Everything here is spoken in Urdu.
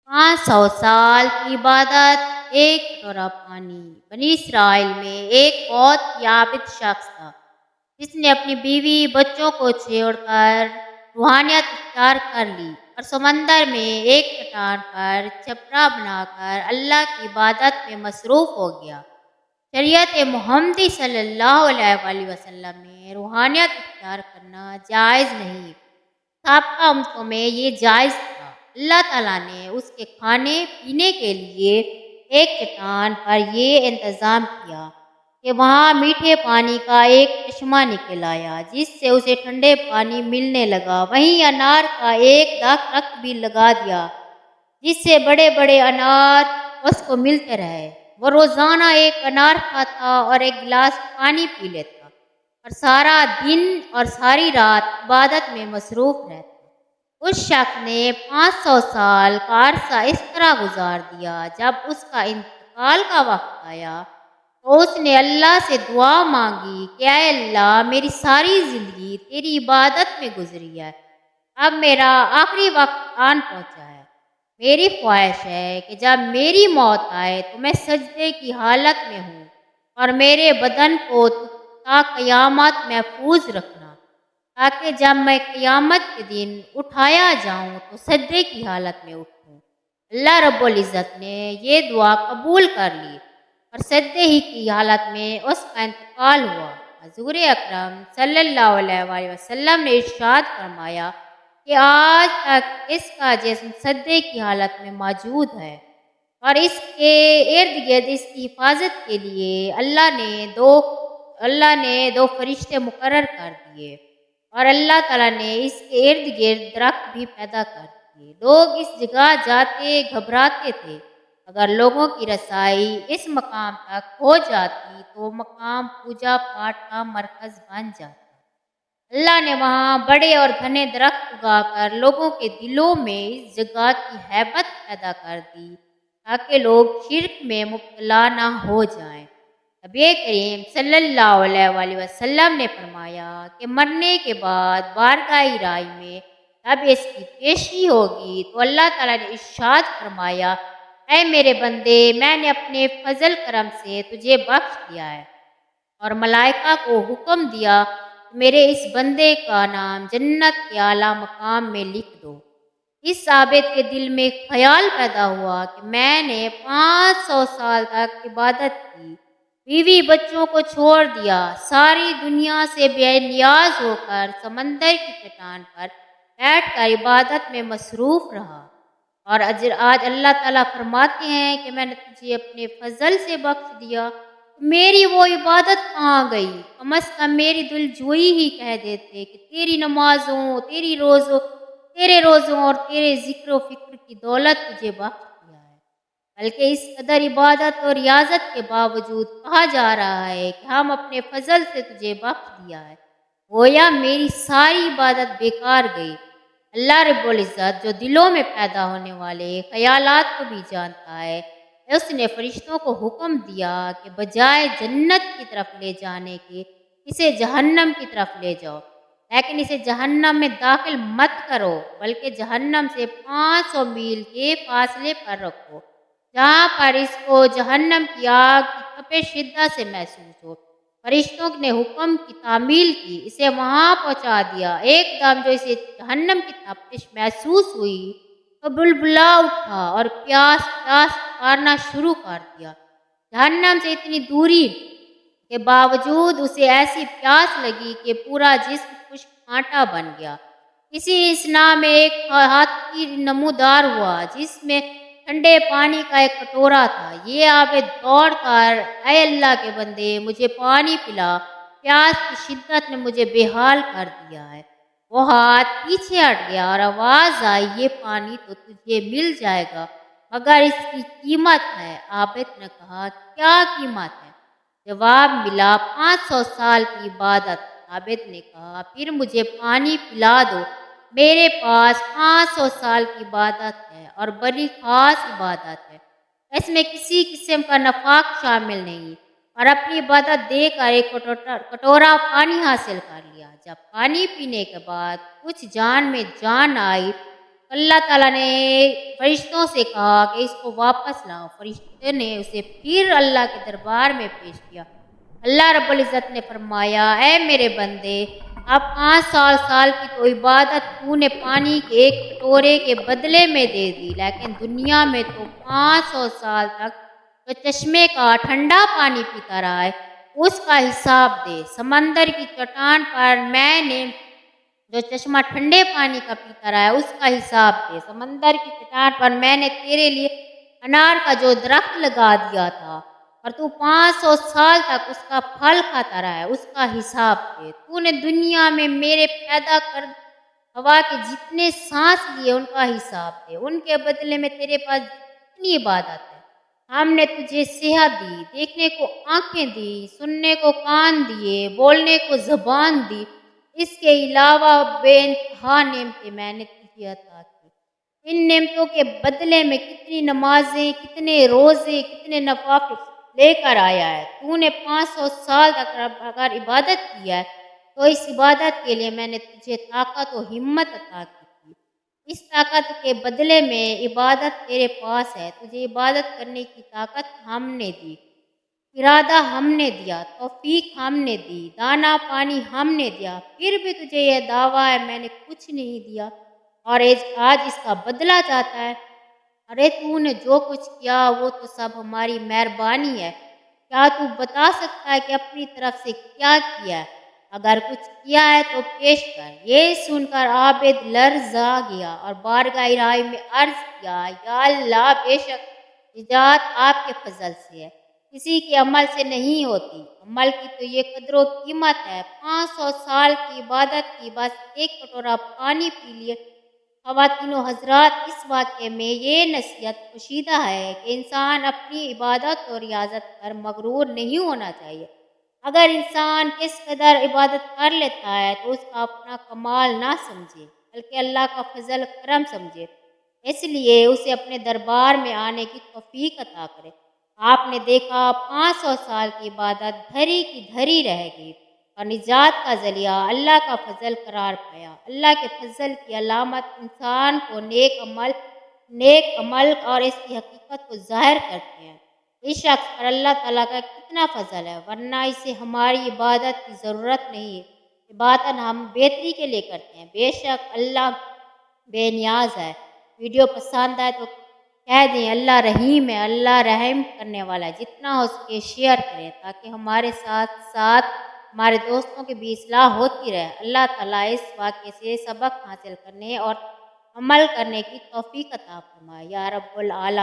500 سال کی عبادت، ایک کٹورا پانی۔ بنی اسرائیل میں ایک بہت ہی عابد شخص تھا جس نے اپنی بیوی بچوں کو چھوڑ کر روحانیت اختیار کر لی اور سمندر میں ایک چٹان پر چھپرا بنا کر اللہ کی عبادت میں مصروف ہو گیا۔ شریعت محمدی صلی اللہ علیہ وآلہ وسلم میں روحانیت اختیار کرنا جائز نہیں، سابقہ امتوں میں یہ جائز تھا۔ اللہ تعالیٰ نے اس کے کھانے پینے کے لیے ایک چٹان پر یہ انتظام کیا کہ وہاں میٹھے پانی کا ایک چشمہ نکل آیا جس سے اسے ٹھنڈے پانی ملنے لگا۔ وہیں انار کا ایک درخت بھی لگا دیا جس سے بڑے بڑے انار اس کو ملتے رہے۔ وہ روزانہ ایک انار کھاتا اور ایک گلاس پانی پی لیتا اور سارا دن اور ساری رات عبادت میں مصروف رہتا۔ اس شخص نے 500 سال کا عرصہ اس طرح گزار دیا۔ جب اس کا انتقال کا وقت آیا تو اس نے اللہ سے دعا مانگی کہ اے اللہ، میری ساری زندگی تیری عبادت میں گزری ہے، اب میرا آخری وقت آن پہنچا ہے۔ میری خواہش ہے کہ جب میری موت آئے تو میں سجدے کی حالت میں ہوں اور میرے بدن کو تا قیامت محفوظ رکھنا، تاکہ جب میں قیامت کے دن اٹھایا جاؤں تو سجدے کی حالت میں اٹھوں۔ اللہ رب العزت نے یہ دعا قبول کر لی اور سجدے ہی کی حالت میں اس کا انتقال ہوا۔ حضور اکرم صلی اللہ علیہ وآلہ وسلم نے ارشاد فرمایا کہ آج تک اس کا جسم سجدے کی حالت میں موجود ہے اور اس کے ارد گرد اس کی حفاظت کے لیے اللہ نے دو فرشتے مقرر کر دیے اور اللہ تعالیٰ نے اس کے ارد گرد درخت بھی پیدا کر دیے۔ لوگ اس جگہ جاتے گھبراتے تھے، اگر لوگوں کی رسائی اس مقام تک ہو جاتی تو وہ مقام پوجا پاٹ کا مرکز بن جاتا۔ اللہ نے وہاں بڑے اور گھنے درخت اگا کر لوگوں کے دلوں میں اس جگہ کی ہیبت پیدا کر دی تاکہ لوگ شرک میں مبتلا نہ ہو جائیں۔ نبی کریم صلی اللہ علیہ وآلہ وسلم نے فرمایا کہ مرنے کے بعد بارگاہ الہی میں جب اس کی پیشی ہوگی تو اللہ تعالیٰ نے ارشاد فرمایا، اے میرے بندے، میں نے اپنے فضل کرم سے تجھے بخش دیا ہے، اور ملائکہ کو حکم دیا کہ میرے اس بندے کا نام جنت کے اعلیٰ مقام میں لکھ دو۔ اس عابد کے دل میں خیال پیدا ہوا کہ میں نے 500 سال تک عبادت کی، بیوی بچوں کو چھوڑ دیا، ساری دنیا سے بے نیاز ہو کر سمندر کی چٹان پر بیٹھ کر عبادت میں مصروف رہا، اور آج اللہ تعالیٰ فرماتے ہیں کہ میں نے تجھے اپنے فضل سے بخش دیا، میری وہ عبادت کہاں گئی؟ کم از کم میری دل جوئی ہی کہہ دیتے کہ تیری نمازوں، تیرے روزوں اور تیرے ذکر و فکر کی دولت تجھے بخش دیا ہے۔ بلکہ اس قدر عبادت اور ریاضت کے باوجود کہا جا رہا ہے کہ ہم اپنے فضل سے تجھے بخش دیا ہے، گویا میری ساری عبادت بیکار گئی۔ اللہ رب العزت جو دلوں میں پیدا ہونے والے خیالات کو بھی جانتا ہے، اس نے فرشتوں کو حکم دیا کہ بجائے جنت کی طرف لے جانے کے اسے جہنم کی طرف لے جاؤ، لیکن اسے جہنم میں داخل مت کرو، بلکہ جہنم سے 500 میل کے فاصلے پر رکھو، جہاں پر اس کو جہنم کی آگ کی تپش شدت سے محسوس ہو۔ فرشتوں نے حکم کی تعمیل کی، اسے وہاں پہنچا دیا۔ ایک دم جو اسے جہنم کی تپش محسوس ہوئی تو بلبلا اٹھا اور پیاس پکارنا شروع کر دیا۔ جہنم سے اتنی دوری کے باوجود اسے ایسی پیاس لگی کہ پورا جسم خشک کانٹا بن گیا۔ اسی اثنا میں ایک ہاتھی نمودار ہوا جس میں ٹھنڈے پانی کا ایک کٹورا تھا۔ یہ عابد دوڑ کر، اے اللہ کے بندے، مجھے پانی پلا، پیاس کی شدت نے مجھے بے حال کر دیا ہے۔ وہ ہاتھ پیچھے ہٹ گیا اور آواز آئی، یہ پانی تو تجھے مل جائے گا مگر اس کی قیمت ہے۔ عابد نے کہا، کیا قیمت ہے؟ جواب ملا، 500 سال کی عبادت۔ عابد نے کہا، پھر مجھے پانی پلا دو، میرے پاس 500 سال کی عبادت ہے اور بڑی خاص عبادت ہے، اس میں کسی قسم کا نفاق شامل نہیں، اور اپنی عبادت دے کر ایک کٹورا پانی حاصل کر لیا۔ جب پانی پینے کے بعد کچھ جان میں جان آئی اللہ تعالیٰ نے فرشتوں سے کہا کہ اس کو واپس لاؤ، فرشتے نے اسے پھر اللہ کے دربار میں پیش کیا۔ اللہ رب العزت نے فرمایا، اے میرے بندے، اب 500 سال کی تو عبادت تو نے پانی کے ایک کٹورے کے بدلے میں دے دی، لیکن دنیا میں تو 500 سال تک جو چشمے کا ٹھنڈا پانی پیتا رہا ہے اس کا حساب دے۔ سمندر کی چٹان پر میں نے جو چشمہ ٹھنڈے پانی کا پیتا رہا ہے اس کا حساب دے۔ سمندر کی چٹان پر میں نے تیرے لیے انار کا جو درخت لگا دیا تھا اور تو 500 سال تک اس کا پھل کھاتا رہا ہے اس کا حساب دے۔ تو نے دنیا میں میرے پیدا کر ہوا کے جتنے سانس لیے ان کا حساب دے۔ ان کے بدلے میں تیرے پاس جتنی عبادت ہے، ہم نے تجھے صحت دی، دیکھنے کو آنکھیں دی، سننے کو کان دیے، بولنے کو زبان دی، اس کے علاوہ بے انتہا نعمتیں میں نے تجھے عطا کی۔ ان نعمتوں کے بدلے میں کتنی نمازیں، کتنے روزے، کتنے نوافل لے کر آیا ہے۔ تو نے 500 سال تک اگر عبادت کی ہے تو اس عبادت کے لیے میں نے تجھے طاقت و ہمت عطا کی تھی۔ اس طاقت کے بدلے میں عبادت تیرے پاس ہے، تجھے عبادت کرنے کی طاقت ہم نے دی، ارادہ ہم نے دیا، توفیق ہم نے دی، دانا پانی ہم نے دیا، پھر بھی تجھے یہ دعویٰ ہے میں نے کچھ نہیں دیا اور آج اس کا بدلہ چاہتا ہے۔ ارے تو نے جو کچھ کیا وہ تو سب ہماری مہربانی ہے، کیا تو بتا سکتا ہے کہ اپنی طرف سے کیا کیا ہے؟ اگر کچھ کیا ہے تو پیش کر۔ یہ سن کر عابد لرزا گیا اور بارگاہ الہی میں عرض کیا، یا اللہ، بے شک نجات آپ کے فضل سے ہے، کسی کے عمل سے نہیں ہوتی۔ عمل کی تو یہ قدر و قیمت ہے، 500 سال کی عبادت کی، بس ایک کٹورا پانی پی لیے۔ خواتین و حضرات، اس واقعے میں یہ نصیحت پوشیدہ ہے کہ انسان اپنی عبادت اور ریاضت پر مغرور نہیں ہونا چاہیے۔ اگر انسان کس قدر عبادت کر لیتا ہے تو اس کا اپنا کمال نہ سمجھے بلکہ اللہ کا فضل کرم سمجھے، اس لیے اسے اپنے دربار میں آنے کی توفیق عطا کرے۔ آپ نے دیکھا 500 سال کی عبادت دھری کی دھری رہ گئی اور نجات کا ذریعہ اللہ کا فضل قرار پایا۔ اللہ کے فضل کی علامت انسان کو نیک عمل اور اس کی حقیقت کو ظاہر کرتے ہیں۔ اس شخص پر اللہ تعالیٰ کا کتنا فضل ہے، ورنہ اسے ہماری عبادت کی ضرورت نہیں ہے، عبادت ہم بہتری کے لیے کرتے ہیں۔ بے شک اللہ بے نیاز ہے۔ ویڈیو پسند آئے تو کہہ دیں اللہ رحیم ہے، اللہ رحم کرنے والا ہے۔ جتنا ہو سکے شیئر کریں تاکہ ہمارے ساتھ ساتھ ہمارے دوستوں کی بھی اصلاح ہوتی رہے۔ اللہ تعالیٰ اس واقعے سے سبق حاصل کرنے اور عمل کرنے کی توفیق عطا فرمائے یا رب العالمین۔